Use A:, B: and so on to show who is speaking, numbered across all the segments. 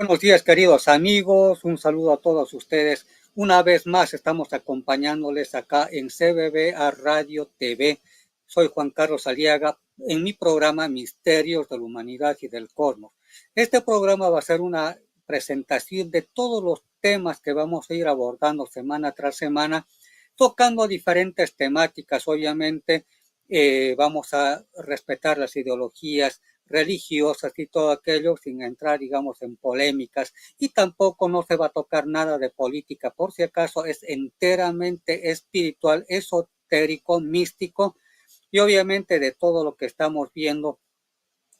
A: Buenos días, queridos amigos. Un saludo a todos ustedes. Una vez más estamos acompañándoles acá en CBBA Radio TV. Soy Juan Carlos Aliaga en mi programa Misterios de la Humanidad y del Cosmos. Este programa va a ser una presentación de todos los temas que vamos a ir abordando semana tras semana, tocando diferentes temáticas. Obviamente, vamos a respetar las ideologías religiosas y todo aquello sin entrar, digamos, en polémicas, y tampoco no se va a tocar nada de política, por si acaso es enteramente espiritual, esotérico, místico, y obviamente de todo lo que estamos viendo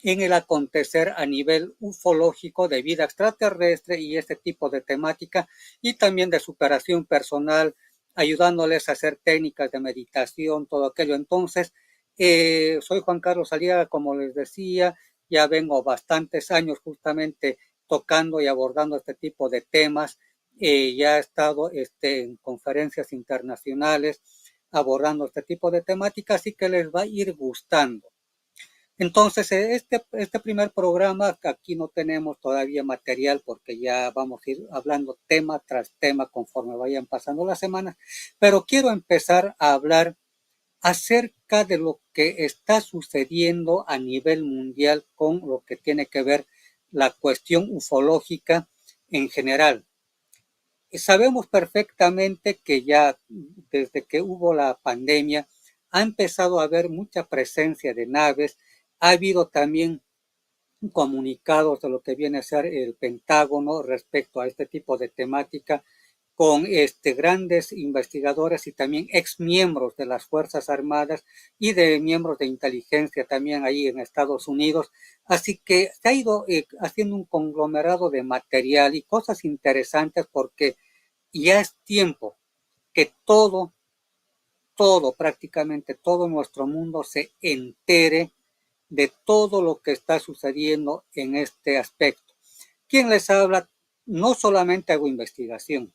A: en el acontecer a nivel ufológico de vida extraterrestre y este tipo de temática, y también de superación personal, ayudándoles a hacer técnicas de meditación, todo aquello. Entonces, soy Juan Carlos Aliaga, como les decía, ya vengo bastantes años justamente tocando y abordando este tipo de temas. Ya he estado en conferencias internacionales abordando este tipo de temáticas, así que les va a ir gustando. Entonces, este primer programa, aquí no tenemos todavía material porque ya vamos a ir hablando tema tras tema conforme vayan pasando las semanas, pero quiero empezar a hablar acerca de lo que está sucediendo a nivel mundial con lo que tiene que ver la cuestión ufológica en general. Sabemos perfectamente que ya desde que hubo la pandemia ha empezado a haber mucha presencia de naves, ha habido también comunicados de lo que viene a ser el Pentágono respecto a este tipo de temática con grandes investigadores y también ex miembros de las Fuerzas Armadas y de miembros de inteligencia también ahí en Estados Unidos. Así que se ha ido haciendo un conglomerado de material y cosas interesantes porque ya es tiempo que prácticamente todo nuestro mundo se entere de todo lo que está sucediendo en este aspecto. ¿Quién les habla? No solamente hago investigación,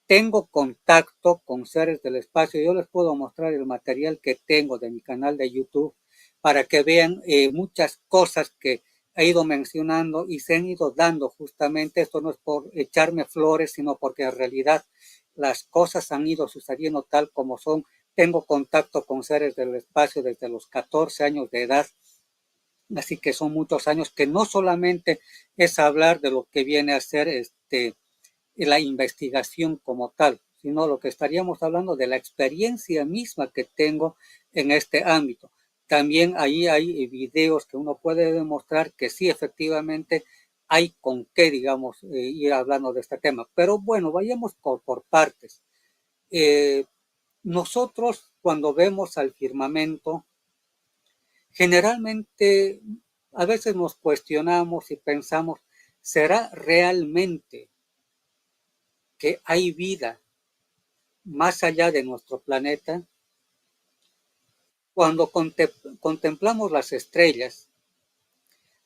A: tengo contacto con seres del espacio. Yo les puedo mostrar el material que tengo de mi canal de YouTube para que vean muchas cosas que he ido mencionando y se han ido dando justamente. Esto no es por echarme flores, sino porque en realidad las cosas han ido sucediendo tal como son. Tengo contacto con seres del espacio desde los 14 años de edad. Así que son muchos años que no solamente es hablar de lo que viene a ser la investigación como tal, sino lo que estaríamos hablando de la experiencia misma que tengo en este ámbito. También ahí hay videos que uno puede demostrar que sí, efectivamente, hay con qué, digamos, ir hablando de este tema. Pero bueno, vayamos por partes. Eh, Nosotros, cuando vemos al firmamento, generalmente a veces nos cuestionamos y pensamos, ¿será realmente que hay vida más allá de nuestro planeta? Cuando contemplamos las estrellas,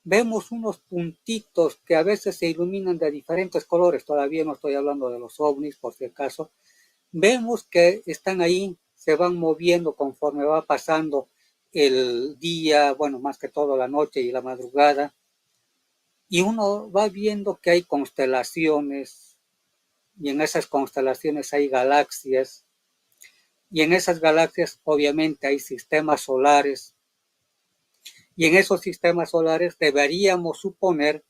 A: vemos unos puntitos que a veces se iluminan de diferentes colores. Todavía no estoy hablando de los ovnis, por si acaso. Vemos que están ahí, se van moviendo conforme va pasando el día, bueno, más que todo la noche y la madrugada. Y uno va viendo que hay constelaciones, y en esas constelaciones hay galaxias, y en esas galaxias obviamente hay sistemas solares, y en esos sistemas solares deberíamos suponer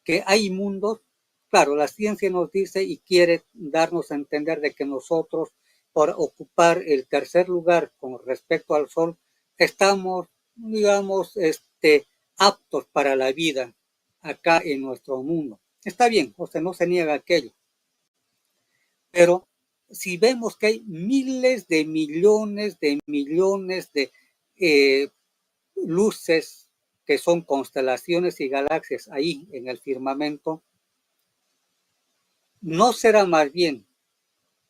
A: que hay mundos. Claro, la ciencia nos dice y quiere darnos a entender de que nosotros, por ocupar el tercer lugar con respecto al Sol, estamos, digamos, aptos para la vida acá en nuestro mundo. Está bien, o sea, no se niega aquello, pero si vemos que hay miles de millones de luces que son constelaciones y galaxias ahí en el firmamento, ¿no será más bien,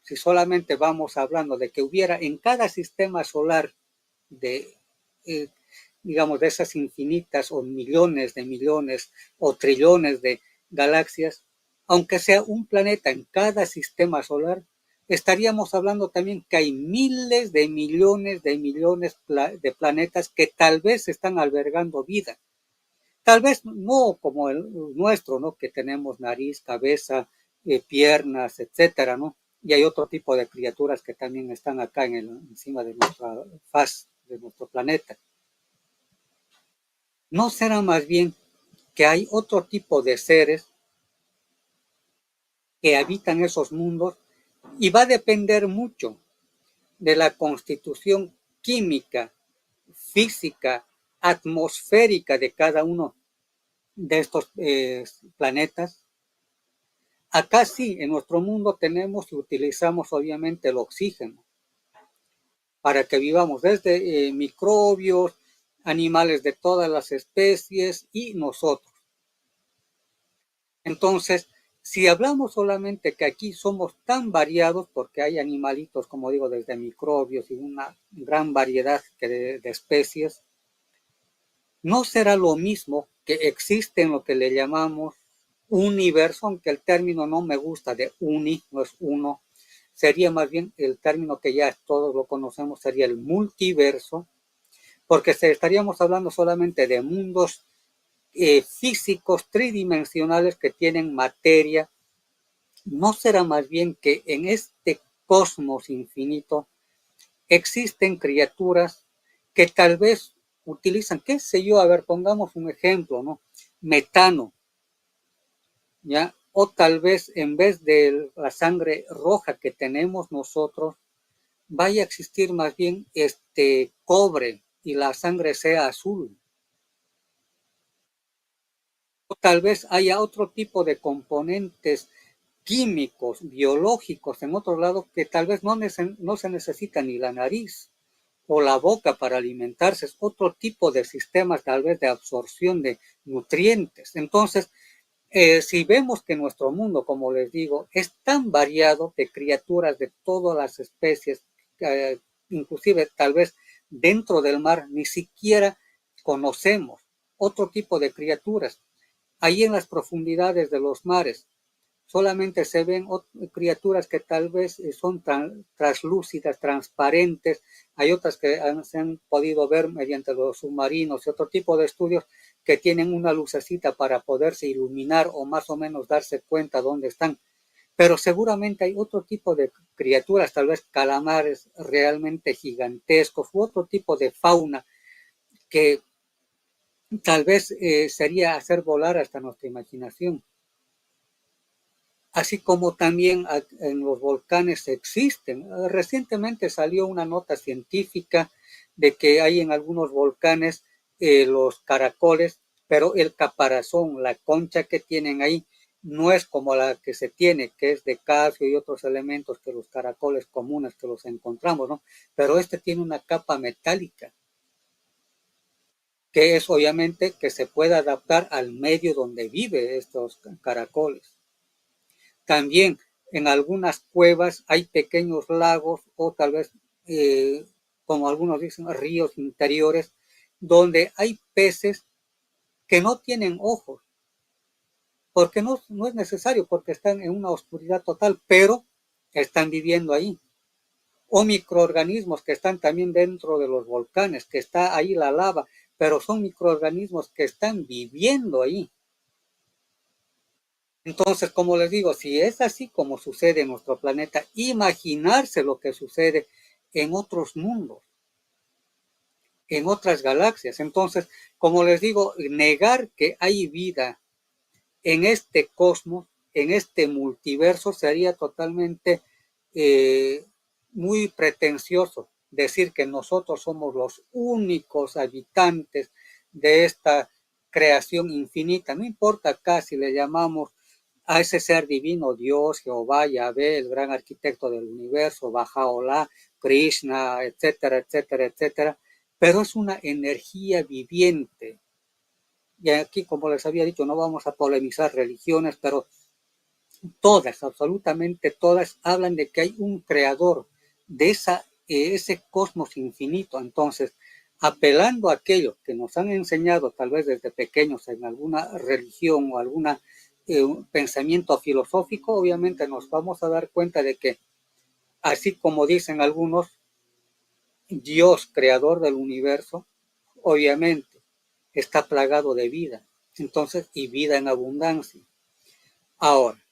A: si solamente vamos hablando de que hubiera en cada sistema solar de, eh, digamos, de esas infinitas o millones o trillones de galaxias, aunque sea un planeta en cada sistema solar, estaríamos hablando también que hay miles de millones de planetas que tal vez están albergando vida? Tal vez no como el nuestro, ¿no? Que tenemos nariz, cabeza, piernas, etcétera, ¿no? Y hay otro tipo de criaturas que también están acá encima de nuestra faz, de nuestro planeta. ¿No será más bien que hay otro tipo de seres que habitan esos mundos y va a depender mucho de la constitución química, física, atmosférica de cada uno de estos planetas? Acá sí, en nuestro mundo tenemos y utilizamos obviamente el oxígeno para que vivamos desde microbios, animales de todas las especies y nosotros. Entonces, si hablamos solamente que aquí somos tan variados, porque hay animalitos, como digo, desde microbios y una gran variedad de especies, no será lo mismo que existe en lo que le llamamos universo, aunque el término no me gusta de uni, no es uno, sería más bien el término que ya todos lo conocemos, sería el multiverso, porque estaríamos hablando solamente de mundos físicos tridimensionales que tienen materia. ¿No será más bien que en este cosmos infinito existen criaturas que tal vez utilizan, qué sé yo, a ver, pongamos un ejemplo, ¿no? Metano, ¿ya? O tal vez en vez de la sangre roja que tenemos nosotros, vaya a existir más bien este cobre y la sangre sea azul. O tal vez haya otro tipo de componentes químicos, biológicos en otro lado que tal vez no se necesita ni la nariz o la boca para alimentarse, es otro tipo de sistemas tal vez de absorción de nutrientes. Entonces, si vemos que nuestro mundo, como les digo, es tan variado de criaturas de todas las especies, inclusive tal vez dentro del mar, ni siquiera conocemos otro tipo de criaturas. Ahí en las profundidades de los mares, solamente se ven criaturas que tal vez son translúcidas, transparentes. Hay otras que se han podido ver mediante los submarinos y otro tipo de estudios que tienen una lucecita para poderse iluminar o más o menos darse cuenta dónde están. Pero seguramente hay otro tipo de criaturas, tal vez calamares realmente gigantescos u otro tipo de fauna que tal vez sería hacer volar hasta nuestra imaginación. Así como también en los volcanes existen. Recientemente salió una nota científica de que hay en algunos volcanes los caracoles, pero el caparazón, la concha que tienen ahí, no es como la que se tiene, que es de calcio y otros elementos que los caracoles comunes que los encontramos, ¿no? Pero este tiene una capa metálica, que es obviamente que se puede adaptar al medio donde vive estos caracoles. También en algunas cuevas hay pequeños lagos o tal vez, como algunos dicen, ríos interiores, donde hay peces que no tienen ojos, porque no es necesario, porque están en una oscuridad total, pero están viviendo ahí. O microorganismos que están también dentro de los volcanes, que está ahí la lava, pero son microorganismos que están viviendo ahí. Entonces, como les digo, si es así como sucede en nuestro planeta, imaginarse lo que sucede en otros mundos, en otras galaxias. Entonces, como les digo, negar que hay vida en este cosmos, en este multiverso, sería totalmente muy pretencioso decir que nosotros somos los únicos habitantes de esta creación infinita. No importa acá si le llamamos a ese ser divino, Dios, Jehová, Yahvé, el gran arquitecto del universo, Bajaola, Krishna, etcétera, etcétera, etcétera, pero es una energía viviente. Y aquí, como les había dicho, no vamos a polemizar religiones, pero todas, absolutamente todas, hablan de que hay un creador de ese cosmos infinito. Entonces, apelando a aquello que nos han enseñado tal vez desde pequeños en alguna religión o algún pensamiento filosófico, obviamente nos vamos a dar cuenta de que, así como dicen algunos, Dios, creador del universo, obviamente está plagado de vida. Entonces, y vida en abundancia. Ahora,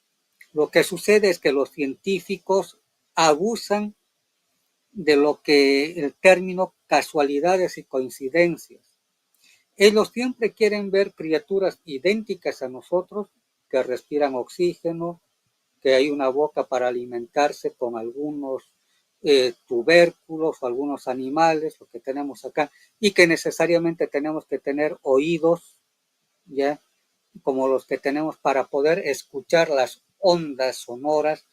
A: lo que sucede es que los científicos abusan de lo que el término casualidades y coincidencias. Ellos siempre quieren ver criaturas idénticas a nosotros, que respiran oxígeno, que hay una boca para alimentarse con algunos tubérculos o algunos animales, lo que tenemos acá, y que necesariamente tenemos que tener oídos, ya, como los que tenemos para poder escuchar las ondas sonoras,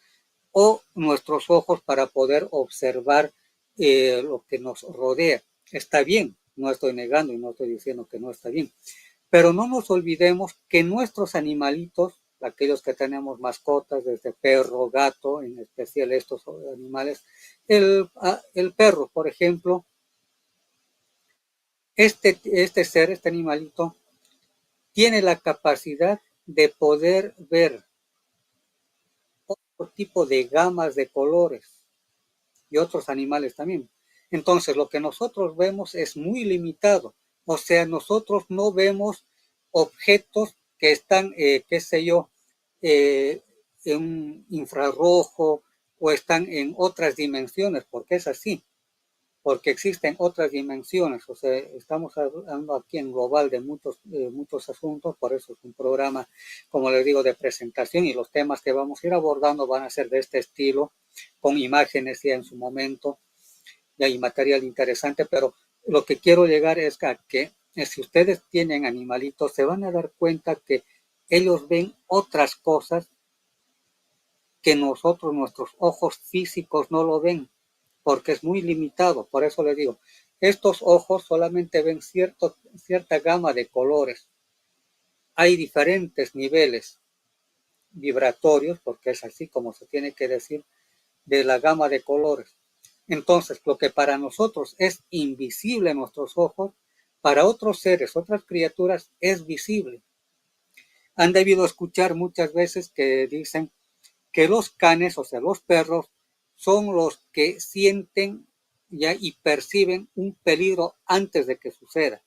A: o nuestros ojos para poder observar lo que nos rodea. Está bien, no estoy negando y no estoy diciendo que no está bien, pero no nos olvidemos que nuestros animalitos, aquellos que tenemos mascotas, desde perro, gato, en especial estos animales, el perro, por ejemplo, este animalito, tiene la capacidad de poder ver otro tipo de gamas de colores y otros animales también. Entonces, lo que nosotros vemos es muy limitado. O sea, nosotros no vemos objetos que están, qué sé yo, en un infrarrojo o están en otras dimensiones, porque es así, porque existen otras dimensiones. O sea, estamos hablando aquí en global de muchos asuntos, por eso es un programa, como les digo, de presentación, y los temas que vamos a ir abordando van a ser de este estilo, con imágenes ya en su momento, ya hay material interesante, pero lo que quiero llegar es a que si ustedes tienen animalitos, se van a dar cuenta que ellos ven otras cosas que nosotros, nuestros ojos físicos, no lo ven, porque es muy limitado. Por eso les digo, estos ojos solamente ven cierta gama de colores. Hay diferentes niveles vibratorios, porque es así como se tiene que decir, de la gama de colores. Entonces, lo que para nosotros es invisible en nuestros ojos, para otros seres, otras criaturas, es visible. Han debido escuchar muchas veces que dicen que los canes, o sea, los perros, son los que sienten ya y perciben un peligro antes de que suceda.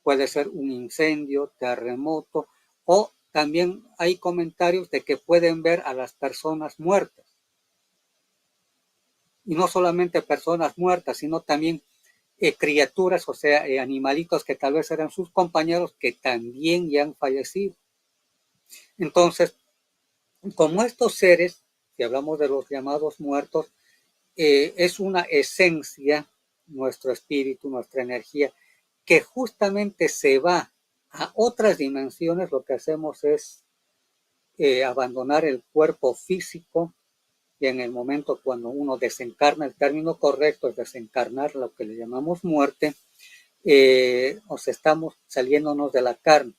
A: Puede ser un incendio, terremoto, o también hay comentarios de que pueden ver a las personas muertas. Y no solamente personas muertas, sino también criaturas, o sea, animalitos que tal vez eran sus compañeros que también ya han fallecido. Entonces, como estos seres, si hablamos de los llamados muertos, es una esencia, nuestro espíritu, nuestra energía, que justamente se va a otras dimensiones. Lo que hacemos es abandonar el cuerpo físico, y en el momento cuando uno desencarna, el término correcto es desencarnar, lo que le llamamos muerte, o sea, estamos saliéndonos de la carne,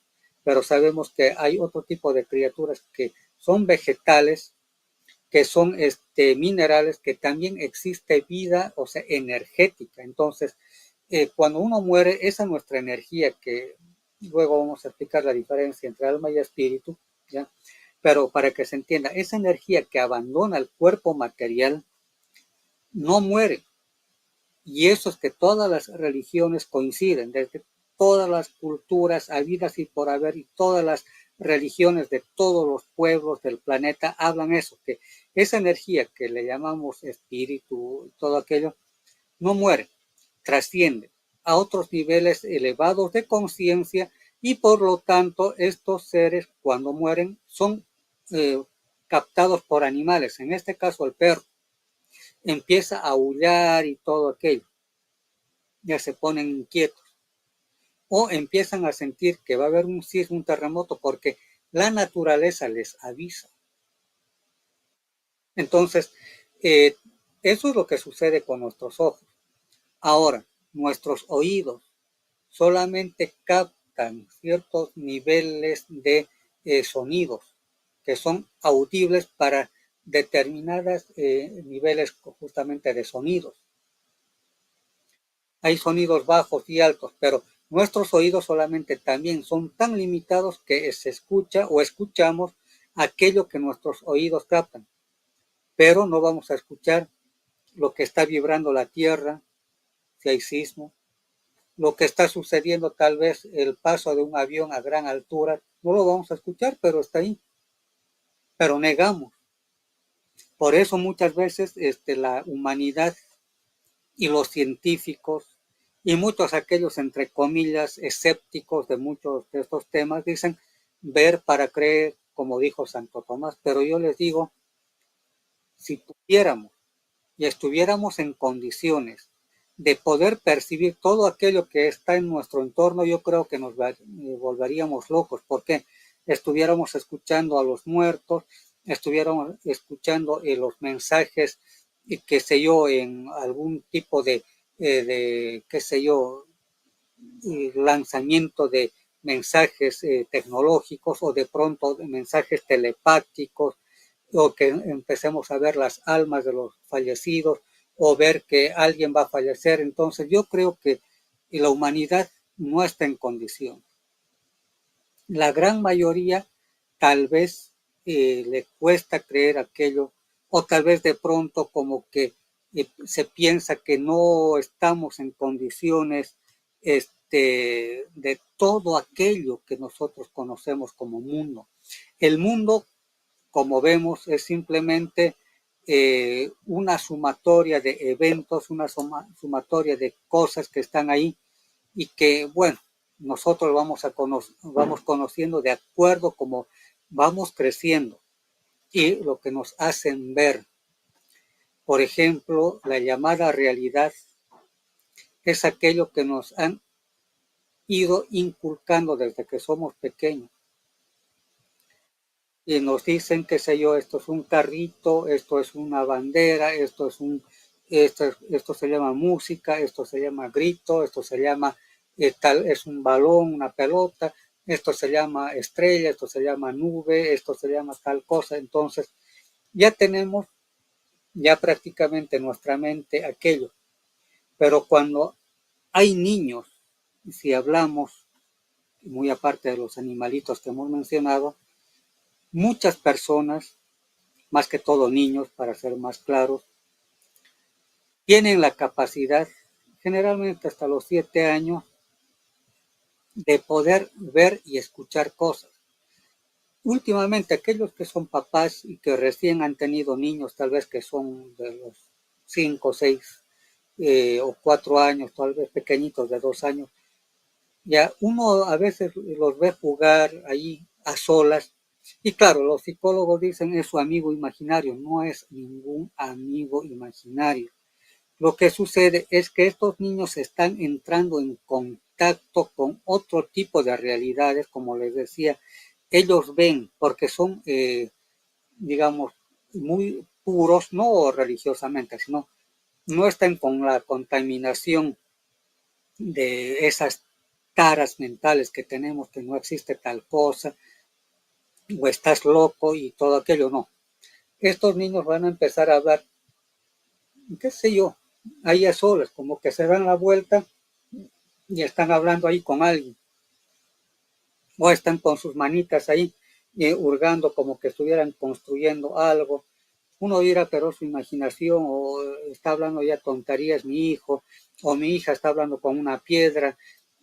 A: pero sabemos que hay otro tipo de criaturas que son vegetales, que son minerales, que también existe vida, o sea, energética. Entonces, cuando uno muere, esa es nuestra energía, que luego vamos a explicar la diferencia entre alma y espíritu, ¿ya? Pero para que se entienda, esa energía que abandona el cuerpo material no muere. Y eso es que todas las religiones coinciden, desde todas las culturas habidas y por haber, y todas las religiones de todos los pueblos del planeta hablan eso, que esa energía que le llamamos espíritu, todo aquello, no muere, trasciende a otros niveles elevados de conciencia, y por lo tanto estos seres cuando mueren son captados por animales, en este caso el perro. Empieza a aullar y todo aquello, ya se ponen inquietos, o empiezan a sentir que va a haber un sismo, un terremoto, porque la naturaleza les avisa. Entonces, eso es lo que sucede con nuestros ojos. Ahora, nuestros oídos solamente captan ciertos niveles de sonidos que son audibles para determinados niveles justamente de sonidos. Hay sonidos bajos y altos, pero nuestros oídos solamente también son tan limitados que se escucha o escuchamos aquello que nuestros oídos captan, pero no vamos a escuchar lo que está vibrando la tierra, si hay sismo, lo que está sucediendo, tal vez el paso de un avión a gran altura, no lo vamos a escuchar, pero está ahí, pero negamos. Por eso muchas veces la humanidad y los científicos y muchos aquellos, entre comillas, escépticos de muchos de estos temas, dicen ver para creer, como dijo Santo Tomás. Pero yo les digo, si pudiéramos y estuviéramos en condiciones de poder percibir todo aquello que está en nuestro entorno, yo creo que nos volveríamos locos, porque estuviéramos escuchando a los muertos, estuviéramos escuchando los mensajes, qué sé yo, en algún tipo qué sé yo, lanzamiento de mensajes tecnológicos o de pronto de mensajes telepáticos, o que empecemos a ver las almas de los fallecidos o ver que alguien va a fallecer. Entonces yo creo que la humanidad no está en condición. La gran mayoría tal vez le cuesta creer aquello, o tal vez de pronto como que se piensa que no estamos en condiciones de todo aquello que nosotros conocemos como mundo. El mundo, como vemos, es simplemente una sumatoria de eventos, una sumatoria de cosas que están ahí y que, bueno, nosotros vamos conociendo de acuerdo como vamos creciendo y lo que nos hacen ver. Por ejemplo, la llamada realidad es aquello que nos han ido inculcando desde que somos pequeños. Y nos dicen, qué sé yo, esto es un carrito, esto es una bandera, esto se llama música, esto se llama grito, esto se llama es un balón, una pelota, esto se llama estrella, esto se llama nube, esto se llama tal cosa. Entonces, ya tenemos ya prácticamente en nuestra mente aquello. Pero cuando hay niños, si hablamos, muy aparte de los animalitos que hemos mencionado, muchas personas, más que todo niños, para ser más claros, tienen la capacidad, generalmente hasta los 7 años, de poder ver y escuchar cosas. Últimamente, aquellos que son papás y que recién han tenido niños, tal vez que son de los 5, 6 o 4 años, tal vez pequeñitos de 2 años, ya uno a veces los ve jugar ahí a solas. Y claro, los psicólogos dicen es su amigo imaginario, no es ningún amigo imaginario. Lo que sucede es que estos niños están entrando en contacto con otro tipo de realidades, como les decía, ellos ven, porque son, digamos, muy puros, no religiosamente, sino no están con la contaminación de esas taras mentales que tenemos, que no existe tal cosa, o estás loco y todo aquello, no. Estos niños van a empezar a hablar, qué sé yo, ahí a solas, como que se dan la vuelta y están hablando ahí con alguien, o están con sus manitas ahí, hurgando como que estuvieran construyendo algo. Uno dirá, pero su imaginación, o está hablando ya tonterías mi hijo, o mi hija está hablando con una piedra,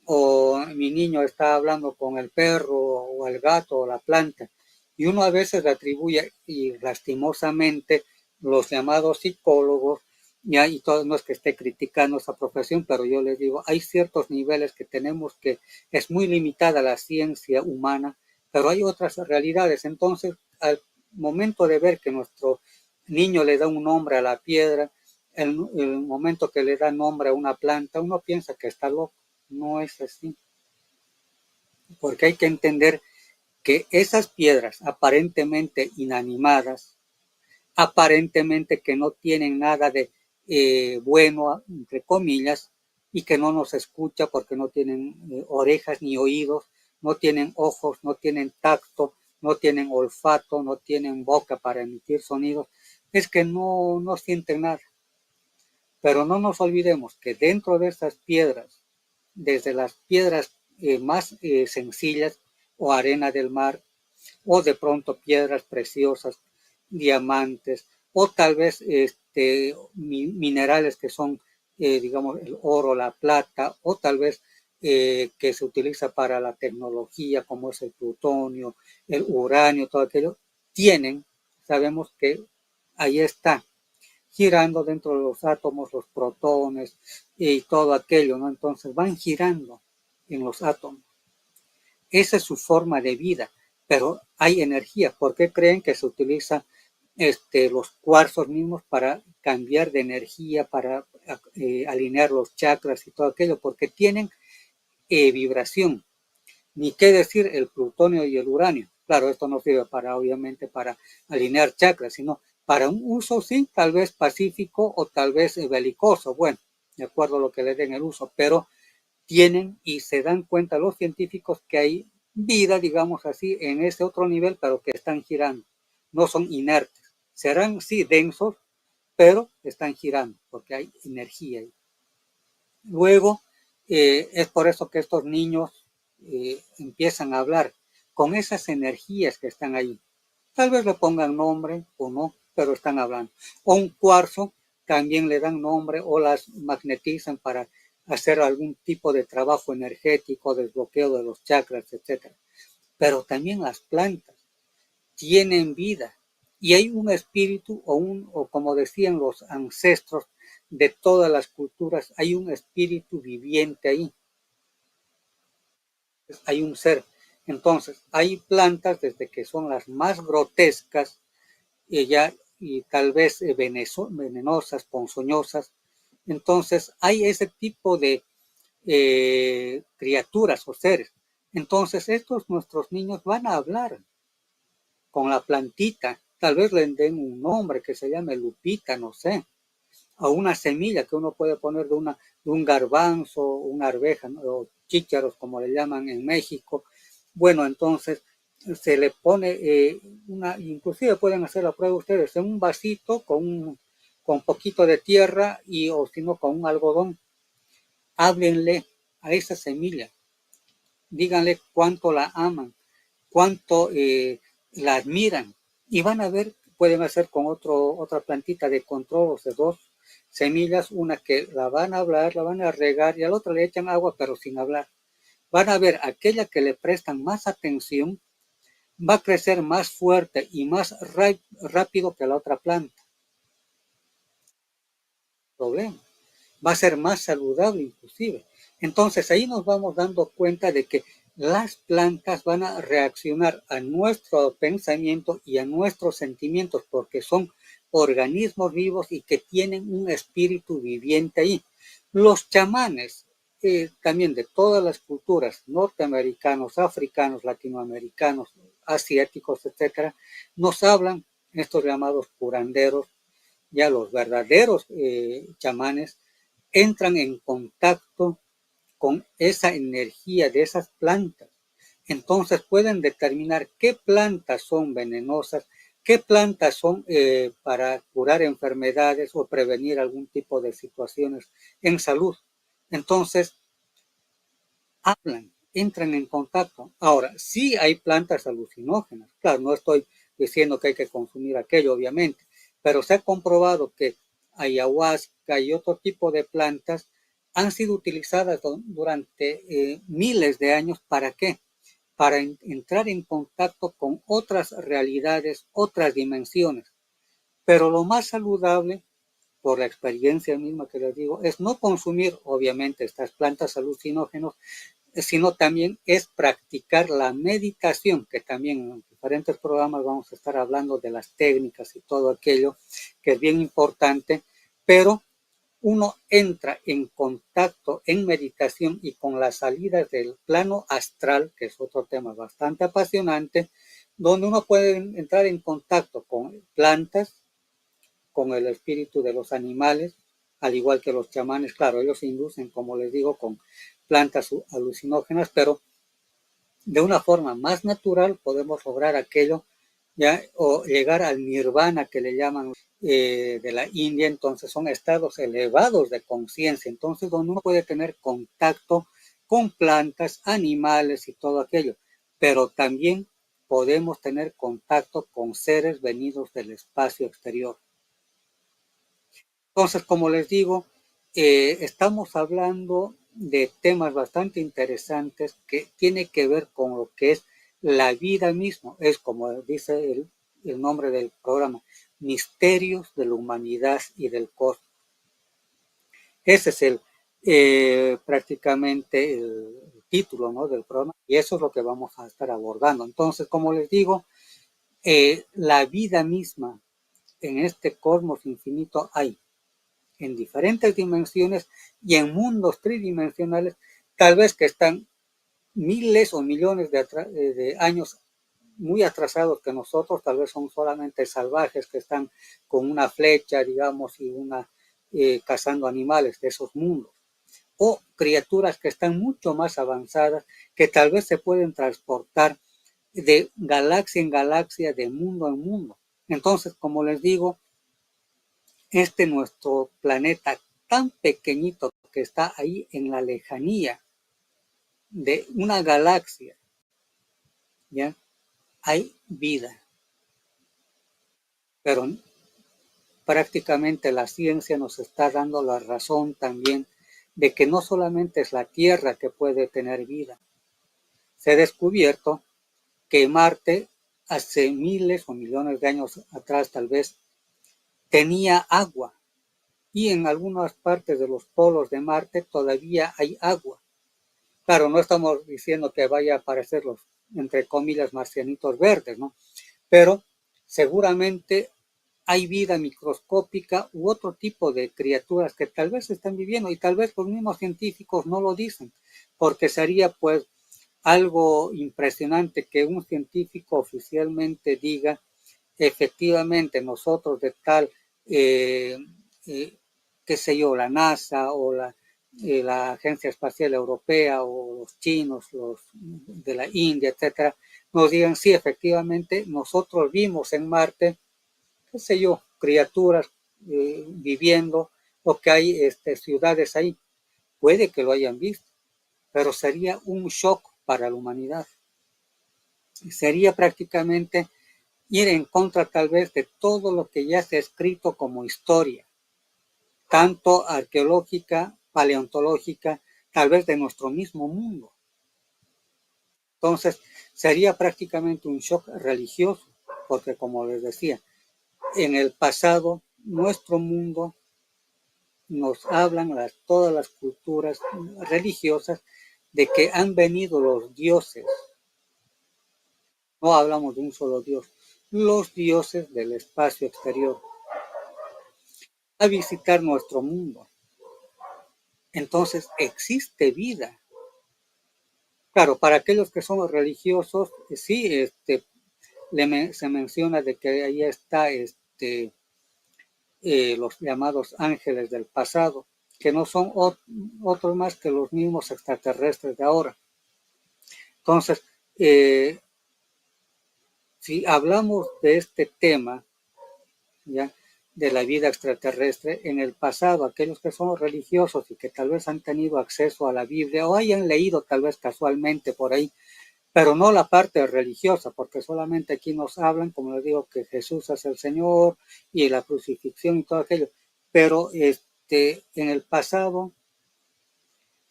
A: o mi niño está hablando con el perro, o el gato, o la planta. Y uno a veces le atribuye, y lastimosamente, los llamados psicólogos, ya, y todo, no es que esté criticando esa profesión, pero yo les digo, hay ciertos niveles que tenemos que, es muy limitada la ciencia humana, pero hay otras realidades. Entonces, al momento de ver que nuestro niño le da un nombre a la piedra, el momento que le da nombre a una planta, uno piensa que está loco. No es así. Porque hay que entender que esas piedras aparentemente inanimadas, aparentemente que no tienen nada de bueno, entre comillas, y que no nos escucha porque no tienen orejas ni oídos, no tienen ojos, no tienen tacto, no tienen olfato, no tienen boca para emitir sonidos, es que no sienten nada. Pero no nos olvidemos que dentro de estas piedras, desde las piedras más sencillas o arena del mar, o de pronto piedras preciosas, diamantes, o tal vez minerales que son, digamos, el oro, la plata, o tal vez que se utiliza para la tecnología, como es el plutonio, el uranio, todo aquello, sabemos que ahí está, girando dentro de los átomos, los protones y todo aquello, ¿no? Entonces van girando en los átomos. Esa es su forma de vida, pero hay energía. ¿Por qué creen que se utiliza los cuarzos mismos para cambiar de energía, para alinear los chakras y todo aquello? Porque tienen vibración. Ni qué decir el plutonio y el uranio. Claro, esto no sirve obviamente, para alinear chakras, sino para un uso, sí, tal vez pacífico o tal vez belicoso. Bueno, de acuerdo a lo que le den el uso, pero tienen y se dan cuenta los científicos que hay vida, digamos así, en ese otro nivel, pero que están girando. No son inertes. Serán, sí, densos, pero están girando porque hay energía ahí. Luego, es por eso que estos niños empiezan a hablar con esas energías que están ahí. Tal vez le pongan nombre o no, pero están hablando. O un cuarzo también le dan nombre o las magnetizan para hacer algún tipo de trabajo energético, desbloqueo de los chakras, etc. Pero también las plantas tienen vida y hay un espíritu o como decían los ancestros de todas las culturas, hay un espíritu viviente ahí, hay un ser. Entonces, hay plantas desde que son las más grotescas y tal vez venenosas, ponzoñosas. Entonces, hay ese tipo de criaturas o seres. Entonces, estos nuestros niños van a hablar con la plantita. Tal vez le den un nombre que se llame Lupita, no sé, a una semilla que uno puede poner de un garbanzo, una arveja, ¿no? O chícharos, como le llaman en México. Bueno, entonces se le pone inclusive pueden hacer la prueba ustedes, en un vasito con poquito de tierra o si no con un algodón. Háblenle a esa semilla, díganle cuánto la aman, cuánto la admiran y van a ver, pueden hacer con otra plantita de control, o sea, dos semillas, una que la van a hablar, la van a regar y a la otra le echan agua pero sin hablar. Van a ver aquella que le prestan más atención va a crecer más fuerte y más rápido que la otra planta. Problema. Va a ser más saludable inclusive. Entonces ahí nos vamos dando cuenta de que las plantas van a reaccionar a nuestro pensamiento y a nuestros sentimientos porque son organismos vivos y que tienen un espíritu viviente ahí. Los chamanes, también de todas las culturas, norteamericanos, africanos, latinoamericanos, asiáticos, etcétera, nos hablan, estos llamados curanderos, ya los verdaderos chamanes, entran en contacto con esa energía de esas plantas. Entonces pueden determinar qué plantas son venenosas, qué plantas son para curar enfermedades o prevenir algún tipo de situaciones en salud. Entonces, hablan, entran en contacto. Ahora, sí hay plantas alucinógenas. Claro, no estoy diciendo que hay que consumir aquello, obviamente, pero se ha comprobado que ayahuasca y otro tipo de plantas han sido utilizadas durante miles de años. ¿Para qué? Para entrar en contacto con otras realidades, otras dimensiones. Pero lo más saludable, por la experiencia misma que les digo, es no consumir, obviamente, estas plantas alucinógenas, sino también es practicar la meditación, que también en diferentes programas vamos a estar hablando de las técnicas y todo aquello, que es bien importante, pero uno entra en contacto en meditación y con las salidas del plano astral, que es otro tema bastante apasionante, donde uno puede entrar en contacto con plantas, con el espíritu de los animales, al igual que los chamanes. Claro, ellos se inducen, como les digo, con plantas alucinógenas, pero de una forma más natural podemos lograr aquello, ya, o llegar al nirvana que le llaman de la India. Entonces son estados elevados de conciencia, entonces donde uno puede tener contacto con plantas, animales y todo aquello, pero también podemos tener contacto con seres venidos del espacio exterior. Entonces, como les digo, estamos hablando de temas bastante interesantes que tiene que ver con lo que es la vida misma. Es como dice el nombre del programa, Misterios de la Humanidad y del Cosmos. Ese es prácticamente el título, ¿no?, del programa, y eso es lo que vamos a estar abordando. Entonces, como les digo, la vida misma en este cosmos infinito hay en diferentes dimensiones y en mundos tridimensionales, tal vez que están miles o millones de años muy atrasados que nosotros, tal vez son solamente salvajes que están con una flecha, digamos, y cazando animales de esos mundos, o criaturas que están mucho más avanzadas, que tal vez se pueden transportar de galaxia en galaxia, de mundo en mundo. Entonces, como les digo, nuestro planeta tan pequeñito que está ahí en la lejanía de una galaxia, ¿ya?, hay vida. Pero prácticamente la ciencia nos está dando la razón también de que no solamente es la Tierra que puede tener vida. Se ha descubierto que Marte hace miles o millones de años atrás tal vez tenía agua, y en algunas partes de los polos de Marte todavía hay agua. Claro, no estamos diciendo que vaya a aparecer los, entre comillas, marcianitos verdes, ¿no? Pero seguramente hay vida microscópica u otro tipo de criaturas que tal vez están viviendo, y tal vez los mismos científicos no lo dicen, porque sería pues algo impresionante que un científico oficialmente diga, efectivamente nosotros de tal, qué sé yo, la NASA o la Agencia Espacial Europea o los chinos, los de la India, etcétera, nos digan, sí, efectivamente, nosotros vimos en Marte, qué sé yo, criaturas viviendo, o que hay ciudades ahí. Puede que lo hayan visto, pero sería un shock para la humanidad. Sería prácticamente ir en contra tal vez de todo lo que ya se ha escrito como historia, tanto arqueológica, paleontológica, tal vez de nuestro mismo mundo. Entonces, sería prácticamente un shock religioso, porque como les decía, en el pasado, nuestro mundo nos hablan todas las culturas religiosas de que han venido los dioses. No hablamos de un solo dios, los dioses del espacio exterior, a visitar nuestro mundo. Entonces, existe vida. Claro, para aquellos que son religiosos, sí, se menciona de que ahí está los llamados ángeles del pasado, que no son otros más que los mismos extraterrestres de ahora. Entonces, si hablamos de este tema, ¿ya?, de la vida extraterrestre, en el pasado, aquellos que son religiosos y que tal vez han tenido acceso a la Biblia o hayan leído tal vez casualmente por ahí, pero no la parte religiosa, porque solamente aquí nos hablan, como les digo, que Jesús es el Señor y la crucifixión y todo aquello, pero en el pasado,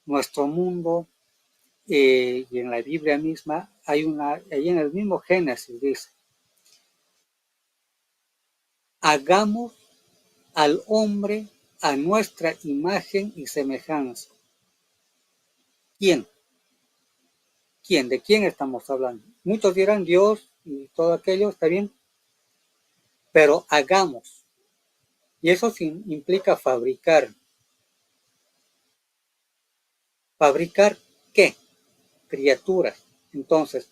A: nuestro mundo, y en la Biblia misma, ahí en el mismo Génesis dice, hagamos al hombre a nuestra imagen y semejanza. ¿Quién? ¿Quién? ¿De quién estamos hablando? Muchos dirán Dios y todo aquello, está bien, pero hagamos. Y eso sí implica fabricar. ¿Fabricar qué? Criaturas. Entonces,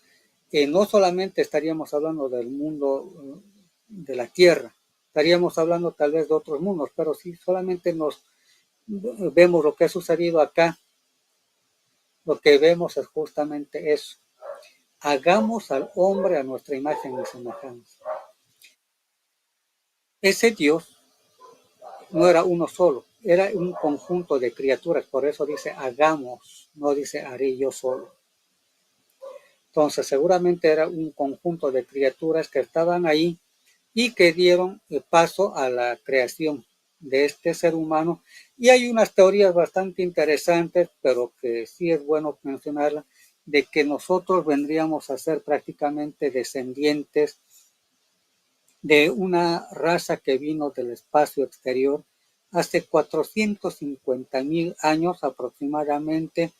A: no solamente estaríamos hablando del mundo de la Tierra, estaríamos hablando tal vez de otros mundos, pero si solamente nos vemos lo que ha sucedido acá, lo que vemos es justamente eso. Hagamos al hombre a nuestra imagen y semejanza. Ese Dios no era uno solo, era un conjunto de criaturas, por eso dice hagamos, no dice haré yo solo. Entonces seguramente era un conjunto de criaturas que estaban ahí y que dieron paso a la creación de este ser humano. Y hay unas teorías bastante interesantes, pero que sí es bueno mencionarlas, de que nosotros vendríamos a ser prácticamente descendientes de una raza que vino del espacio exterior hace 450,000 años aproximadamente,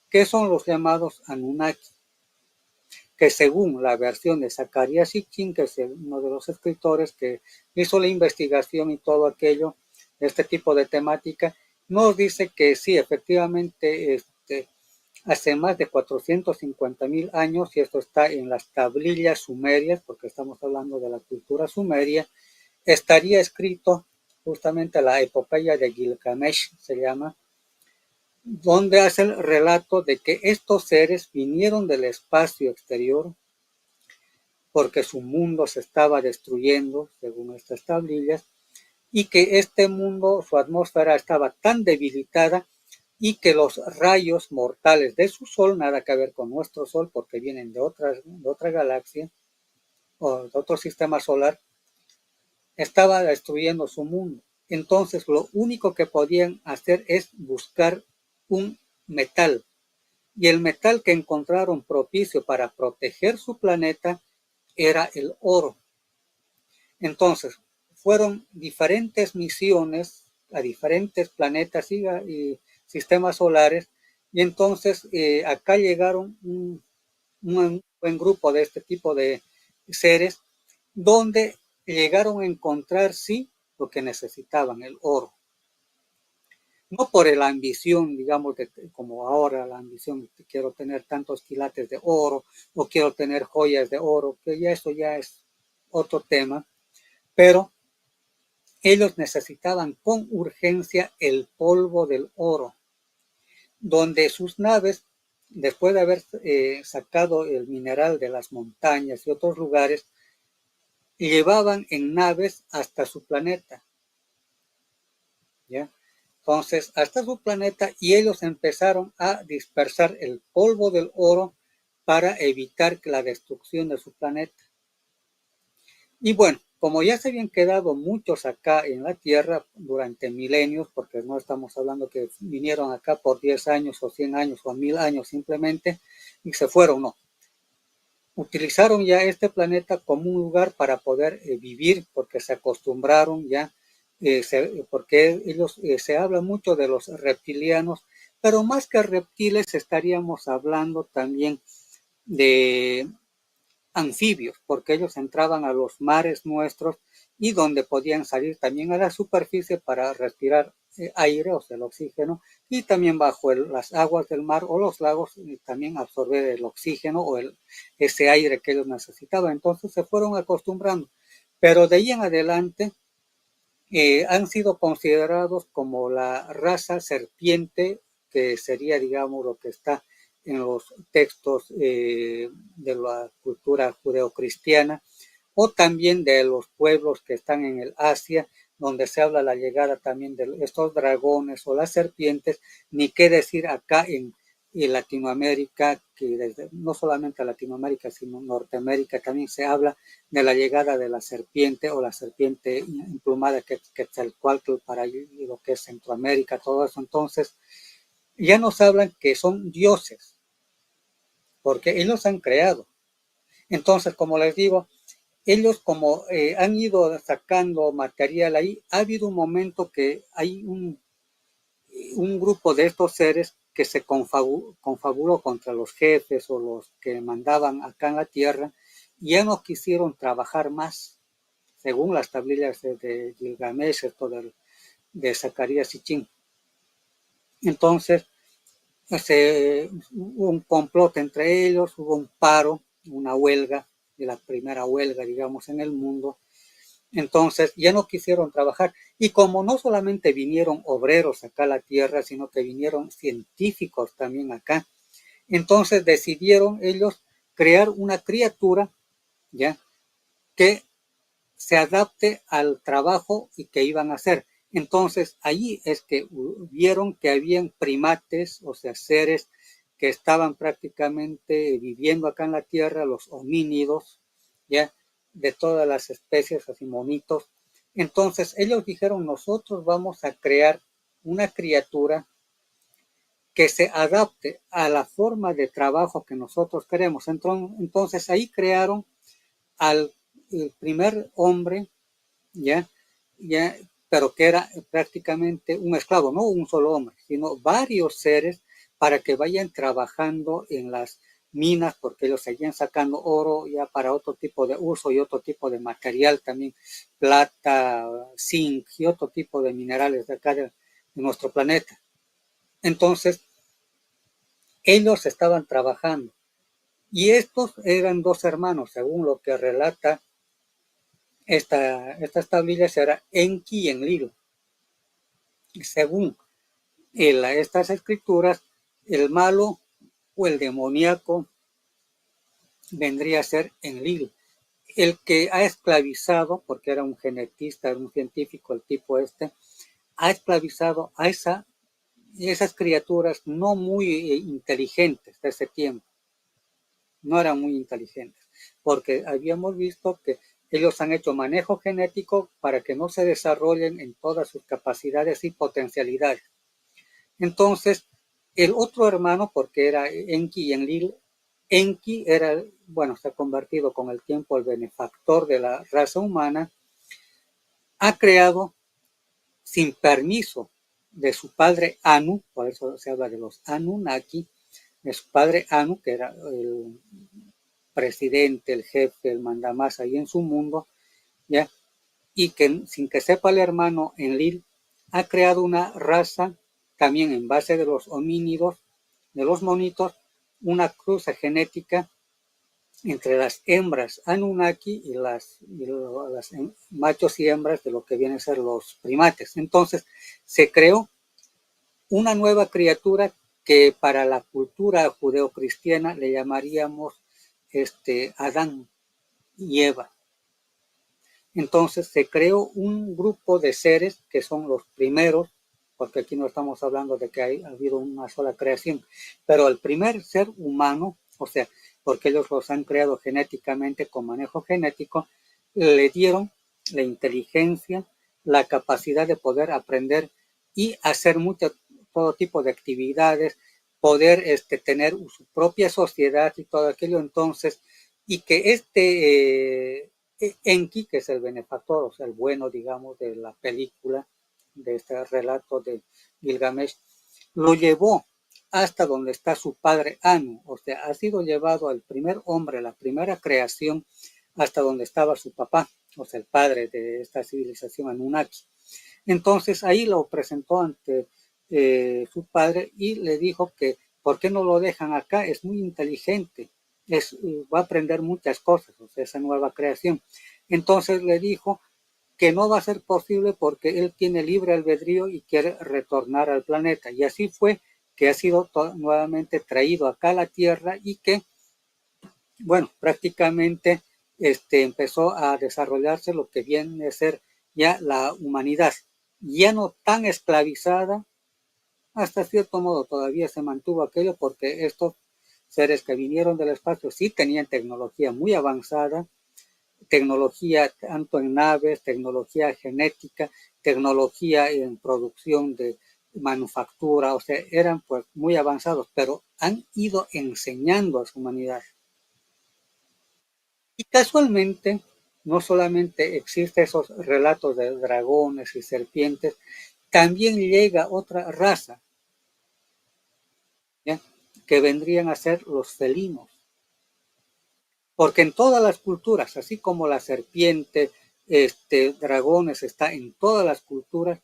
A: que son los llamados Anunnaki, que según la versión de Zecharia Sitchin, que es uno de los escritores que hizo la investigación y todo aquello, este tipo de temática, nos dice que sí, efectivamente, hace más de 450,000 años, y esto está en las tablillas sumerias, porque estamos hablando de la cultura sumeria, estaría escrito justamente la epopeya de Gilgamesh, se llama, donde hace el relato de que estos seres vinieron del espacio exterior porque su mundo se estaba destruyendo, según estas tablillas, y que este mundo, su atmósfera estaba tan debilitada y que los rayos mortales de su sol, nada que ver con nuestro sol porque vienen de otra galaxia o de otro sistema solar, estaba destruyendo su mundo. Entonces lo único que podían hacer es buscar un metal. Y el metal que encontraron propicio para proteger su planeta era el oro. Entonces, fueron diferentes misiones a diferentes planetas y sistemas solares, y entonces acá llegaron un buen grupo de este tipo de seres, donde llegaron a encontrar, sí, lo que necesitaban, el oro. No por la ambición, digamos, como ahora la ambición, que quiero tener tantos quilates de oro o quiero tener joyas de oro, que ya eso ya es otro tema, pero ellos necesitaban con urgencia el polvo del oro, donde sus naves, después de haber sacado el mineral de las montañas y otros lugares, llevaban en naves hasta su planeta, ¿ya? Entonces, hasta su planeta, y ellos empezaron a dispersar el polvo del oro para evitar la destrucción de su planeta. Y bueno, como ya se habían quedado muchos acá en la Tierra durante milenios, porque no estamos hablando que vinieron acá por 10 años o 100 años o 1000 años simplemente y se fueron, no. Utilizaron ya este planeta como un lugar para poder vivir, porque se acostumbraron ya, porque ellos se habla mucho de los reptilianos, pero más que reptiles estaríamos hablando también de anfibios, porque ellos entraban a los mares nuestros y donde podían salir también a la superficie para respirar aire, o sea, el oxígeno, y también bajo las aguas del mar o los lagos también absorber el oxígeno o ese aire que ellos necesitaban. Entonces se fueron acostumbrando, pero de ahí en adelante han sido considerados como la raza serpiente, que sería, digamos, lo que está en los textos de la cultura judeocristiana, o también de los pueblos que están en el Asia, donde se habla la llegada también de estos dragones o las serpientes, ni qué decir acá en Latinoamérica, que desde, no solamente Latinoamérica, sino Norteamérica, también se habla de la llegada de la serpiente o la serpiente emplumada que Quetzalcóatl para lo que es Centroamérica, todo eso. Entonces, ya nos hablan que son dioses, porque ellos han creado. Entonces, como les digo, ellos como han ido sacando material ahí, ha habido un momento que hay un grupo de estos seres que se confabuló contra los jefes o los que mandaban acá en la tierra y ya no quisieron trabajar más, según las tablillas de Gilgamesh, esto de Zecharia Sitchin. Entonces, hubo un complot entre ellos, hubo un paro, una huelga, de la primera huelga, digamos, en el mundo. Entonces ya no quisieron trabajar. Y como no solamente vinieron obreros acá a la tierra, sino que vinieron científicos también acá, entonces decidieron ellos crear una criatura, ¿ya?, que se adapte al trabajo y que iban a hacer. Entonces ahí es que vieron que habían primates, o sea, seres que estaban prácticamente viviendo acá en la tierra, los homínidos, ¿ya?, de todas las especies, así monitos, Entonces ellos dijeron, nosotros vamos a crear una criatura que se adapte a la forma de trabajo que nosotros queremos. Entonces ahí crearon al primer hombre, ya, ya, pero que era prácticamente un esclavo, no un solo hombre, sino varios seres para que vayan trabajando en las minas, porque ellos seguían sacando oro ya para otro tipo de uso y otro tipo de material también, plata, zinc y otro tipo de minerales de acá de nuestro planeta. Entonces, ellos estaban trabajando y estos eran dos hermanos, según lo que relata estas tablillas, era Enki y Enlil. Según estas escrituras, el malo o el demoníaco vendría a ser Enlil, el que ha esclavizado, porque era un genetista, un científico, el tipo ha esclavizado a esas criaturas no muy inteligentes de ese tiempo, no eran muy inteligentes, porque habíamos visto que ellos han hecho manejo genético para que no se desarrollen en todas sus capacidades y potencialidades. Entonces, el otro hermano, porque era Enki y Enlil, Enki era, bueno, se ha convertido con el tiempo el benefactor de la raza humana, ha creado sin permiso de su padre Anu, por eso se habla de los Anunnaki, de su padre Anu, que era el presidente, el jefe, el mandamás ahí en su mundo, ¿ya? Y que sin que sepa el hermano Enlil, ha creado una raza también en base de los homínidos, de los monitos, una cruza genética entre las hembras Anunnaki y las machos y hembras de lo que vienen a ser los primates. Entonces se creó una nueva criatura que para la cultura judeocristiana le llamaríamos Adán y Eva. Entonces se creó un grupo de seres que son los primeros, porque aquí no estamos hablando de que ha habido una sola creación, pero el primer ser humano, o sea, porque ellos los han creado genéticamente con manejo genético, le dieron la inteligencia, la capacidad de poder aprender y hacer todo tipo de actividades, poder tener su propia sociedad y todo aquello. Entonces, y que Enki, que es el benefactor, o sea, el bueno, digamos, de la película, de este relato de Gilgamesh, lo llevó hasta donde está su padre Anu, o sea, ha sido llevado al primer hombre, la primera creación, hasta donde estaba su papá, o sea, el padre de esta civilización Anunnaki. Entonces ahí lo presentó ante su padre y le dijo que ¿por qué no lo dejan acá? Es muy inteligente, va a aprender muchas cosas, o sea, esa nueva creación. Entonces le dijo que no va a ser posible porque él tiene libre albedrío y quiere retornar al planeta. Y así fue que ha sido nuevamente traído acá a la Tierra y que, bueno, prácticamente empezó a desarrollarse lo que viene a ser ya la humanidad, ya no tan esclavizada, hasta cierto modo todavía se mantuvo aquello porque estos seres que vinieron del espacio sí tenían tecnología muy avanzada, tecnología tanto en naves, tecnología genética, tecnología en producción de manufactura, o sea, eran pues muy avanzados, pero han ido enseñando a su humanidad. Y casualmente, no solamente existen esos relatos de dragones y serpientes, también llega otra raza, ¿ya? Que vendrían a ser los felinos. Porque en todas las culturas, así como la serpiente, dragones está en todas las culturas,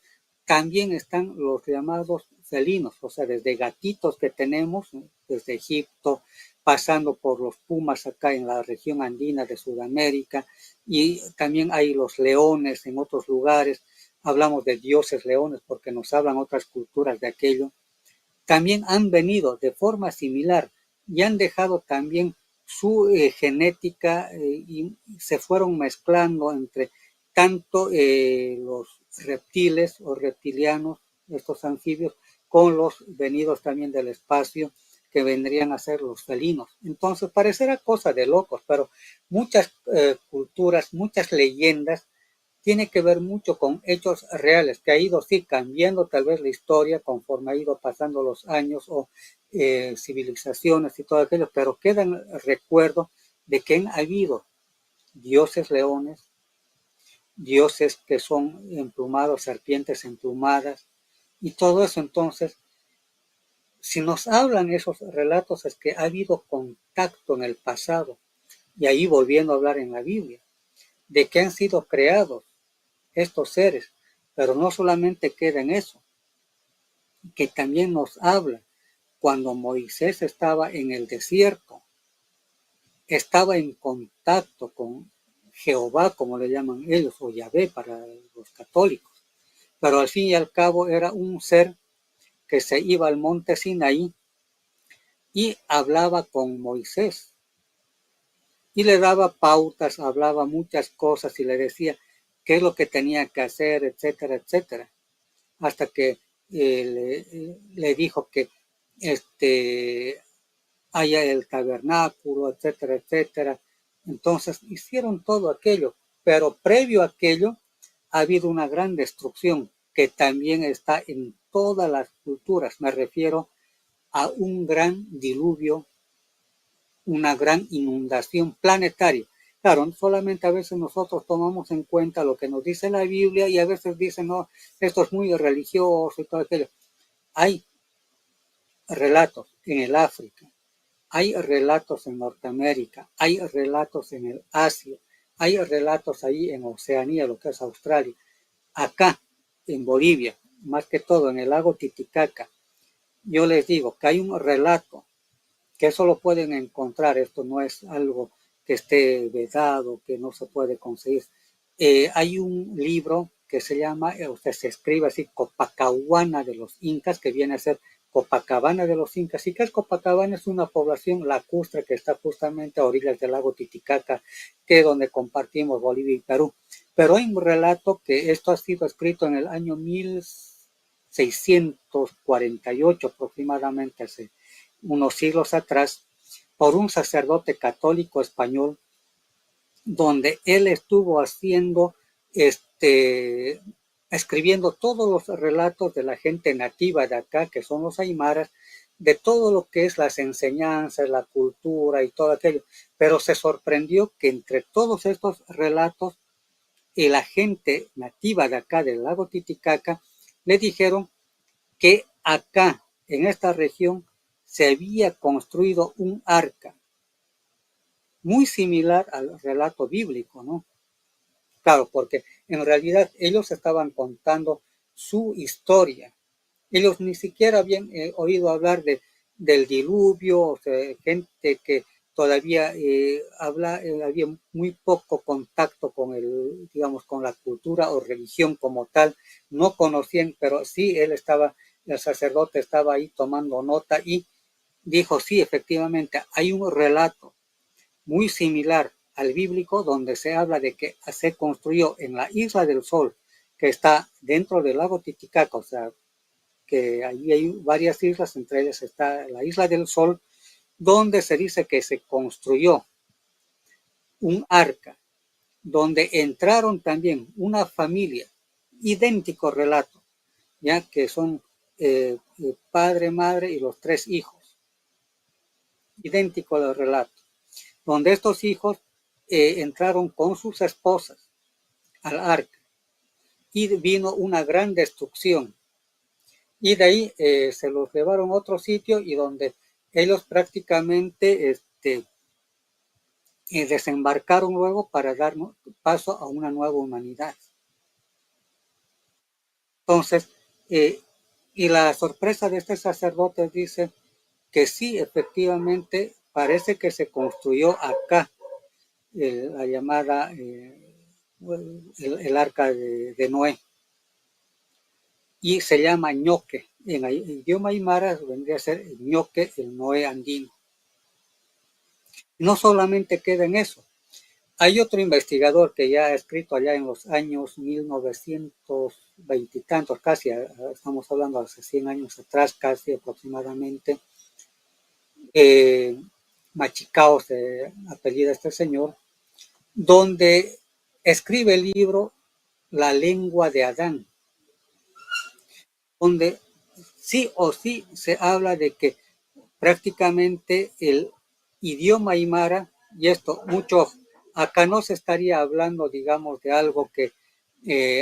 A: también están los llamados felinos, o sea, desde gatitos que tenemos, ¿no? Desde Egipto, pasando por los pumas acá en la región andina de Sudamérica, y también hay los leones en otros lugares, hablamos de dioses leones porque nos hablan otras culturas de aquello, también han venido de forma similar y han dejado también su genética y se fueron mezclando entre tanto los reptiles o reptilianos, estos anfibios, con los venidos también del espacio que vendrían a ser los felinos. Entonces parecerá cosa de locos, pero muchas culturas, muchas leyendas tiene que ver mucho con hechos reales, que ha ido sí cambiando tal vez la historia conforme ha ido pasando los años o civilizaciones y todo aquello, pero quedan recuerdos de que han habido dioses leones, dioses que son emplumados, serpientes emplumadas, y todo eso. Entonces, si nos hablan esos relatos es que ha habido contacto en el pasado, y ahí volviendo a hablar en la Biblia, de que han sido creados estos seres, pero no solamente queda en eso, que también nos habla cuando Moisés estaba en el desierto, estaba en contacto con Jehová, como le llaman ellos, o Yahvé para los católicos, pero al fin y al cabo era un ser que se iba al monte Sinaí y hablaba con Moisés y le daba pautas, hablaba muchas cosas y le decía qué es lo que tenía que hacer, etcétera, etcétera, hasta que le dijo que haya el tabernáculo, etcétera, etcétera. Entonces hicieron todo aquello, pero previo a aquello ha habido una gran destrucción que también está en todas las culturas. Me refiero a un gran diluvio, una gran inundación planetaria. Claro, solamente a veces nosotros tomamos en cuenta lo que nos dice la Biblia y a veces dicen, no, esto es muy religioso y todo aquello. Hay relatos en el África, hay relatos en Norteamérica, hay relatos en el Asia, hay relatos ahí en Oceanía, lo que es Australia. Acá, en Bolivia, más que todo en el lago Titicaca, yo les digo que hay un relato que eso lo pueden encontrar, esto no es algo que esté vedado, que no se puede conseguir. Hay un libro que se llama, se escribe así, Copacabana de los Incas, que viene a ser Copacabana de los Incas. ¿Y qué es Copacabana? Es una población lacustre que está justamente a orillas del lago Titicaca, que es donde compartimos Bolivia y Perú. Pero hay un relato que esto ha sido escrito en el año 1648 aproximadamente, hace unos siglos atrás, por un sacerdote católico español, donde él estuvo haciendo, escribiendo todos los relatos de la gente nativa de acá, que son los aymaras, de todo lo que es las enseñanzas, la cultura y todo aquello. Pero se sorprendió que entre todos estos relatos, y la gente nativa de acá del lago Titicaca, le dijeron que acá, en esta región, se había construido un arca muy similar al relato bíblico, ¿no? Claro, porque en realidad ellos estaban contando su historia. Ellos ni siquiera habían oído hablar del diluvio, o sea, gente que todavía había muy poco contacto con digamos, con la cultura o religión como tal, no conocían, pero sí el sacerdote estaba ahí tomando nota y dijo, sí, efectivamente, hay un relato muy similar al bíblico donde se habla de que se construyó en la Isla del Sol, que está dentro del lago Titicaca, o sea, que allí hay varias islas, entre ellas está la Isla del Sol, donde se dice que se construyó un arca, donde entraron también una familia, idéntico relato, ya que son padre, madre y los 3 hijos, idéntico al relato, donde estos hijos entraron con sus esposas al arca y vino una gran destrucción. Y de ahí se los llevaron a otro sitio y donde ellos prácticamente desembarcaron luego para dar paso a una nueva humanidad. Entonces, y la sorpresa de este sacerdote dice que sí, efectivamente, parece que se construyó acá la llamada el arca de Noé, y se llama ñoque. En el idioma aymara vendría a ser ñoque, el Noé andino. No solamente queda en eso. Hay otro investigador que ya ha escrito allá en los años 1920 y tantos, casi, estamos hablando hace 100 años atrás, casi aproximadamente, Machicao se apellida este señor, donde escribe el libro La lengua de Adán, donde sí o sí se habla de que prácticamente el idioma aymara, y esto mucho, acá no se estaría hablando, digamos, de algo que,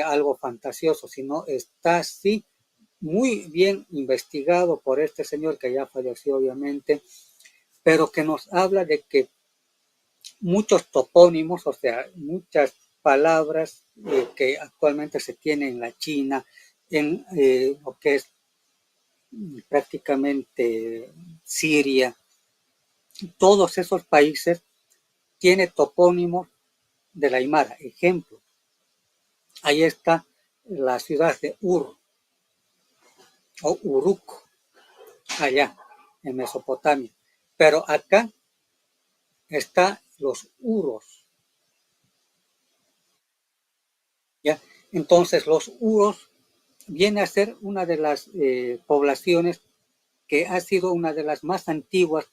A: algo fantasioso, sino está sí muy bien investigado por este señor que ya falleció obviamente, pero que nos habla de que muchos topónimos, o sea, muchas palabras que actualmente se tienen en la China, en lo que es prácticamente Siria, todos esos países tienen topónimos de la Aymara. Ejemplo, ahí está la ciudad de Ur o Uruk, allá en Mesopotamia. Pero acá están los Uros, ¿ya? Entonces los Uros viene a ser una de las poblaciones que ha sido una de las más antiguas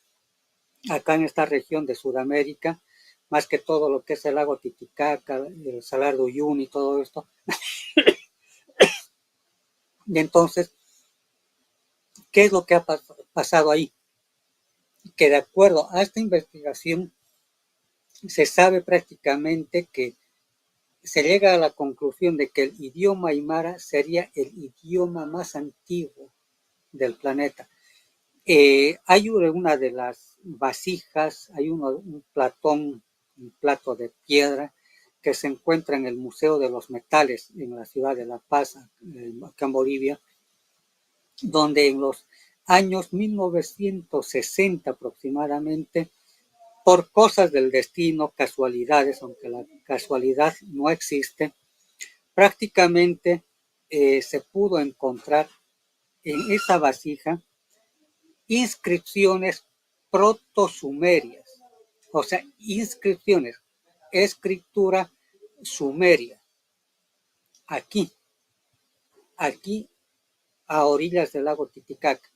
A: acá en esta región de Sudamérica, más que todo lo que es el lago Titicaca, el Salar de Uyuni y todo esto. Y entonces, ¿qué es lo que ha pasado ahí? Que de acuerdo a esta investigación, se sabe prácticamente que se llega a la conclusión de que el idioma aymara sería el idioma más antiguo del planeta. Hay una de las vasijas, hay un platón, un plato de piedra que se encuentra en el Museo de los Metales en la ciudad de La Paz, acá en Bolivia, donde en los años 1960 aproximadamente, por cosas del destino, casualidades, aunque la casualidad no existe, prácticamente se pudo encontrar en esa vasija inscripciones proto-sumerias, o sea, inscripciones, escritura sumeria, aquí, aquí a orillas del lago Titicaca.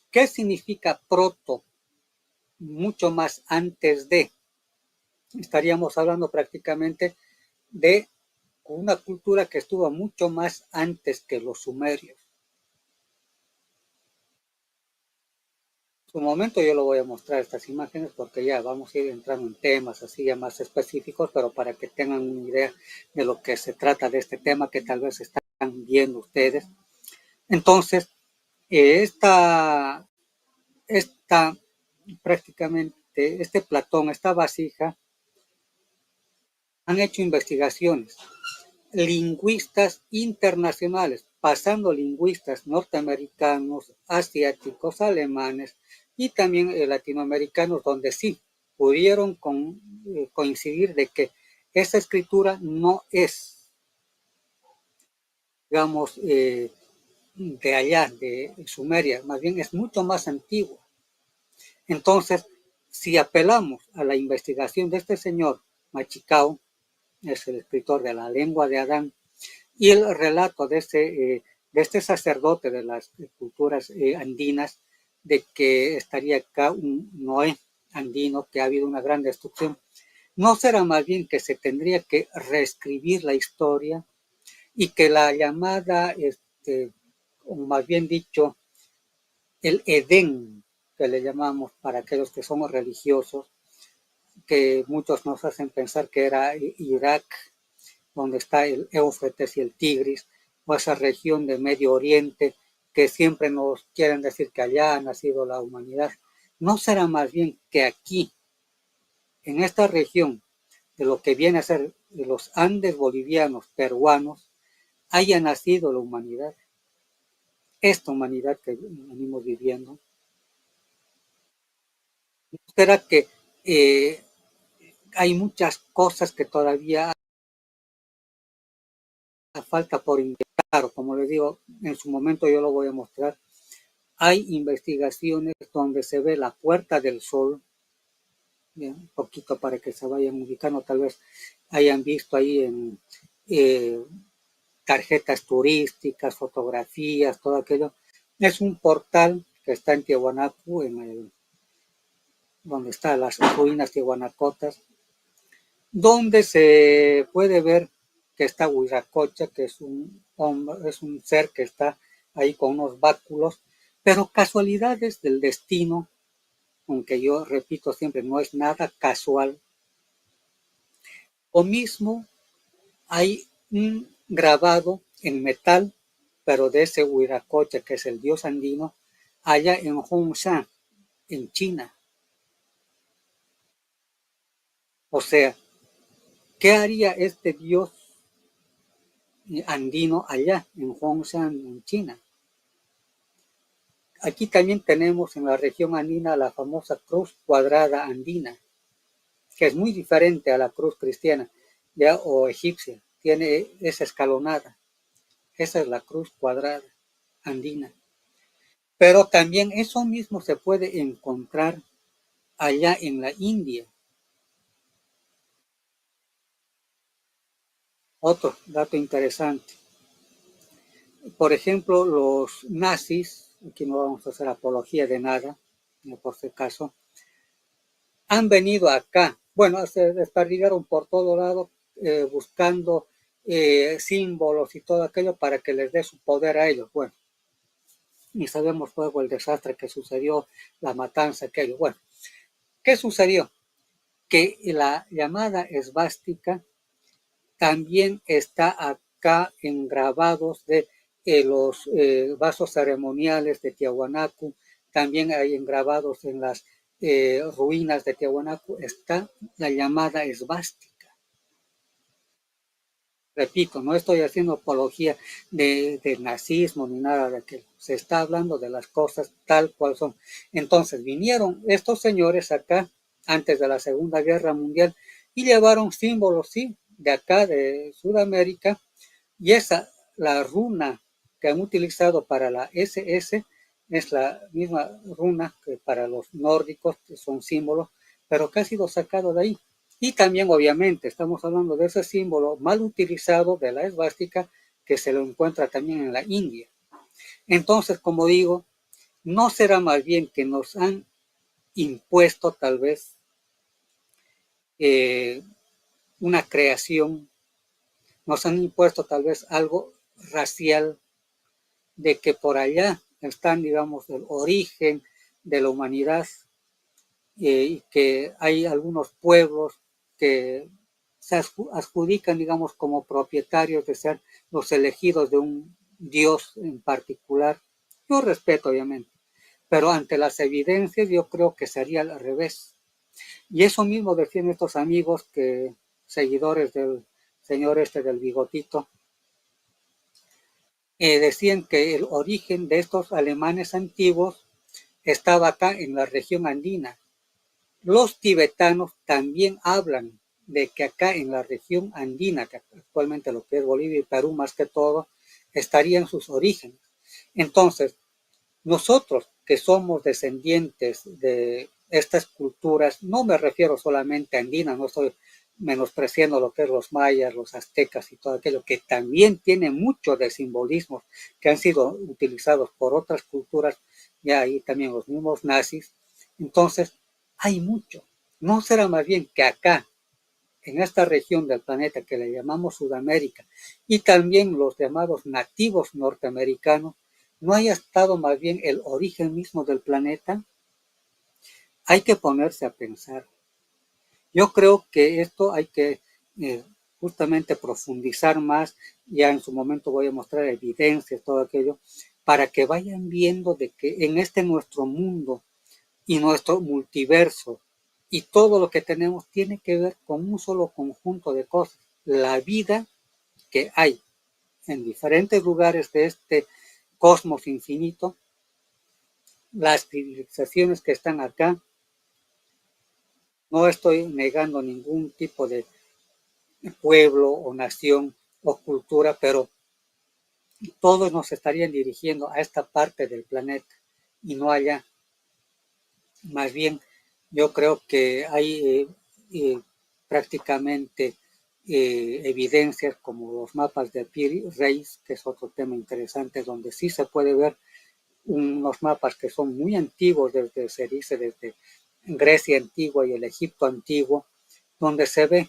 A: ¿Qué significa proto? Mucho más antes de. Estaríamos hablando prácticamente de una cultura que estuvo mucho más antes que los sumerios. En su momento yo lo voy a mostrar estas imágenes porque ya vamos a ir entrando en temas así ya más específicos, pero para que tengan una idea de lo que se trata de este tema que tal vez están viendo ustedes. Entonces, esta prácticamente, este platón, esta vasija, han hecho investigaciones. Lingüistas internacionales, pasando lingüistas norteamericanos, asiáticos, alemanes y también latinoamericanos, donde sí pudieron coincidir de que esa escritura no es, digamos, de allá, de Sumeria, más bien es mucho más antigua. Entonces, si apelamos a la investigación de este señor Machicao, es el escritor de La lengua de Adán, y el relato de este sacerdote de las culturas andinas, de que estaría acá un Noé andino, que ha habido una gran destrucción. ¿No será más bien que se tendría que reescribir la historia y que la llamada, o más bien dicho, el Edén, que le llamamos para aquellos que somos religiosos, que muchos nos hacen pensar que era Irak, donde está el Éufrates y el Tigris, o esa región de Medio Oriente, que siempre nos quieren decir que allá ha nacido la humanidad. ¿No será más bien que aquí, en esta región, de lo que viene a ser de los Andes bolivianos, peruanos, haya nacido la humanidad? Esta humanidad que venimos viviendo. ¿Será que hay muchas cosas que todavía falta por investigar? Como les digo, en su momento yo lo voy a mostrar. Hay investigaciones donde se ve la Puerta del Sol, un poquito para que se vayan ubicando, tal vez hayan visto ahí en tarjetas turísticas, fotografías, todo aquello. Es un portal que está en Tiahuanacu, donde están las ruinas tiahuanacotas, donde se puede ver que está Huiracocha, que es un hombre, es un ser que está ahí con unos báculos, pero casualidades del destino, aunque yo repito siempre, no es nada casual. O mismo hay un grabado en metal, pero de ese Huiracocha, que es el dios andino, allá en Hongshan, en China. O sea, ¿qué haría este dios andino allá en Hongshan, en China? Aquí también tenemos en la región andina la famosa cruz cuadrada andina, que es muy diferente a la cruz cristiana ya, o egipcia. Es escalonada. Esa es la cruz cuadrada andina. Pero también eso mismo se puede encontrar allá en la India. Otro dato interesante. Por ejemplo, los nazis, aquí no vamos a hacer apología de nada, por si acaso, han venido acá. Bueno, se desperdigaron por todo lado buscando símbolos y todo aquello para que les dé su poder a ellos. Bueno, y sabemos luego el desastre que sucedió, la matanza, aquello. Bueno, ¿qué sucedió? Que la llamada esvástica también está acá en grabados de los vasos ceremoniales de Tiahuanacu, también hay engrabados en las ruinas de Tiahuanacu, está la llamada esvástica. Repito, no estoy haciendo apología del nazismo ni nada de aquello. Se está hablando de las cosas tal cual son. Entonces vinieron estos señores acá antes de la Segunda Guerra Mundial y llevaron símbolos, sí, de acá, de Sudamérica, y la runa que han utilizado para la SS, es la misma runa que para los nórdicos, que son símbolos, pero que ha sido sacado de ahí. Y también, obviamente, estamos hablando de ese símbolo mal utilizado de la esvástica que se lo encuentra también en la India. Entonces, como digo, no será más bien que nos han impuesto tal vez una creación, nos han impuesto tal vez algo racial, de que por allá están, digamos, el origen de la humanidad y que hay algunos pueblos que se adjudican, digamos, como propietarios de ser los elegidos de un dios en particular. Yo respeto, obviamente, pero ante las evidencias yo creo que sería al revés. Y eso mismo decían estos amigos que seguidores del señor este del bigotito, decían que el origen de estos alemanes antiguos estaba acá en la región andina. Los tibetanos también hablan de que acá en la región andina, que actualmente lo que es Bolivia y Perú más que todo, estarían sus orígenes. Entonces, nosotros que somos descendientes de estas culturas, no me refiero solamente a andinas, no estoy menospreciando lo que es los mayas, los aztecas y todo aquello, que también tiene mucho de simbolismos que han sido utilizados por otras culturas, ya ahí también los mismos nazis. Entonces, hay mucho. ¿No será más bien que acá, en esta región del planeta que le llamamos Sudamérica, y también los llamados nativos norteamericanos, no haya estado más bien el origen mismo del planeta? Hay que ponerse a pensar. Yo creo que esto hay que justamente profundizar más, ya en su momento voy a mostrar evidencias, todo aquello, para que vayan viendo de que en este nuestro mundo y nuestro multiverso y todo lo que tenemos tiene que ver con un solo conjunto de cosas. La vida que hay en diferentes lugares de este cosmos infinito, las civilizaciones que están acá. No estoy negando ningún tipo de pueblo o nación o cultura, pero todos nos estarían dirigiendo a esta parte del planeta y no allá. Más bien, yo creo que hay prácticamente evidencias como los mapas de Piri-Reis, que es otro tema interesante, donde sí se puede ver unos mapas que son muy antiguos, se dice desde Grecia antigua y el Egipto antiguo, donde se ve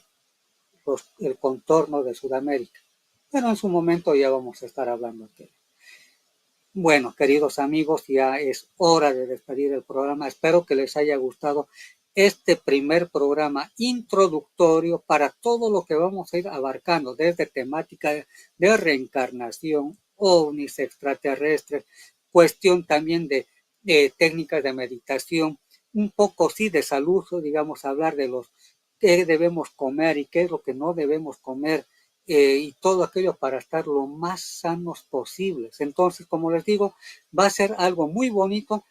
A: el contorno de Sudamérica. Pero en su momento ya vamos a estar hablando aquí. Bueno, queridos amigos, ya es hora de despedir el programa. Espero que les haya gustado este primer programa introductorio para todo lo que vamos a ir abarcando, desde temática de reencarnación, ovnis, extraterrestres, cuestión también de técnicas de meditación, un poco sí de salud, digamos, hablar de los qué debemos comer y qué es lo que no debemos comer, y todo aquello para estar lo más sanos posibles. Entonces, como les digo, va a ser algo muy bonito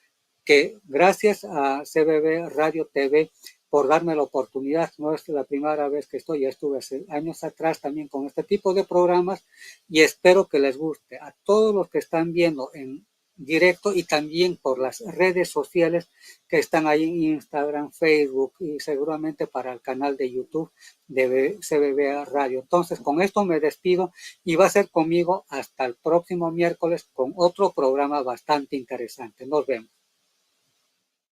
A: que gracias a CBB Radio TV por darme la oportunidad. No es la primera vez que estoy, ya estuve hace años atrás también con este tipo de programas y espero que les guste a todos los que están viendo en directo y también por las redes sociales que están ahí en Instagram, Facebook y seguramente para el canal de YouTube de CBB Radio. Entonces, con esto me despido y va a ser conmigo hasta el próximo miércoles con otro programa bastante interesante. Nos vemos.